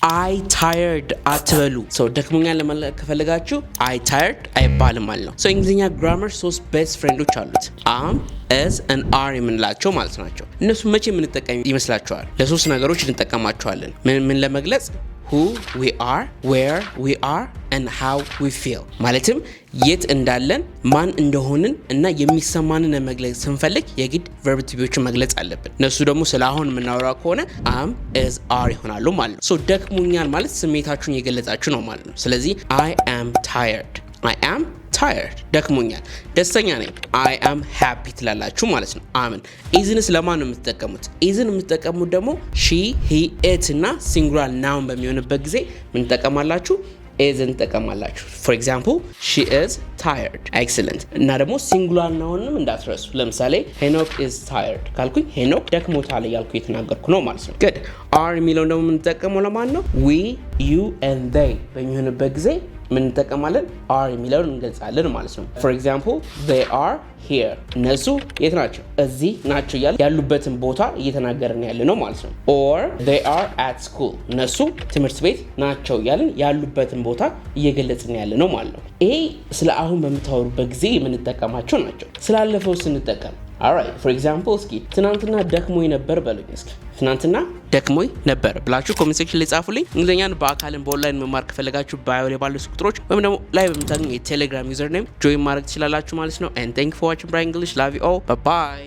I tired አትበሉ። ሰው ደክሞኛል ለማለት ከፈለጋችሁ I tired አይባልም ማለት ነው። እንግሊዝኛ ግራመር 3 ቤስት ፍሬንዶች አሉት am as and are የምንላቸው ማለት ናቸው። እነሱ መቼ የምንጠቀም ይመስላችኋል? ለሶስት ነገሮች እንጠቀማቸዋለን። ምን ለመግለጽ? who we are, where we are and how we feel ማለትም የት እንዳለን ማን እንደሆንን እና የሚሰማንን ለመግለጽ ስንፈልግ የግድ verb to be መግለጽ አለብን። እነሱ ደግሞ ስለ አሁን የምናወራው ከሆነ am is are ይሆናሉ ማለት ነው። ደክሞኛል ማለት ስሜታችሁን የገለጻችሁ ነው ማለት ነው። ስለዚህ I am tired ደክሞኛል። ደስተኛ ነኝ I am happy ትላላችሁ ማለት ነው። አምን ኢዝንስ ለማን ነው የምትጠቀሙት? ኢዝን የምትጠቀሙት ደግሞ she, he, it እና ሲንጉላር ናውን በሚሆንበት ጊዜ ምን ትጠቀማላችሁ? ኢዝን ትጠቀማላችሁ። for example she is tired excellent። እና ደግሞ ሲንጉላር ናውንም እንዳትረሱ። ለምሳሌ ሄኖክ is tired ካልኩኝ ሄኖክ ደክሞታል እያልኩ እየተናገርኩ ነው ማለት ነው። good are የሚለውን ደግሞ የምንጠቀመው ለማን ነው? we, you and they በሚሆንበት ጊዜ ምን እንጠቀማለን? are የሚለውን እንገልጻለን ማለት ነው። for example they are here እነሱ የት ናቸው? እዚህ ናቸው እያልን ያሉበትን ቦታ እየተናገርን ያለ ነው ማለት ነው። or they are at school እነሱ ትምህርት ቤት ናቸው እያልን ያሉበትን ቦታ እየገለጽን ያለ ነው ማለት ነው። ይሄ ስለ አሁን በምታወሩበት ጊዜ የምንጠቀማቸው ናቸው። ስላለፈው ስንጠቀም alright for example እስኪ ትናንትና ደክሞኝ ነበር በሉኝ። እስኪ ትናንትና ደክሞኝ ነበር ብላችሁ ኮሜንት ሴክሽን ላይ ጻፉልኝ። እንግሊዝኛን በአካልም በኦንላይን መማር ከፈለጋችሁ ባዮ ላይ ባሉ ቁጥሮች ወይም ደግሞ ላይ በምታገኙ የቴሌግራም ዩዘር ኔም ጆይን ማድረግ ትችላላችሁ ማለት ነው። and thank you for watching Bright English. Love you all. Bye bye.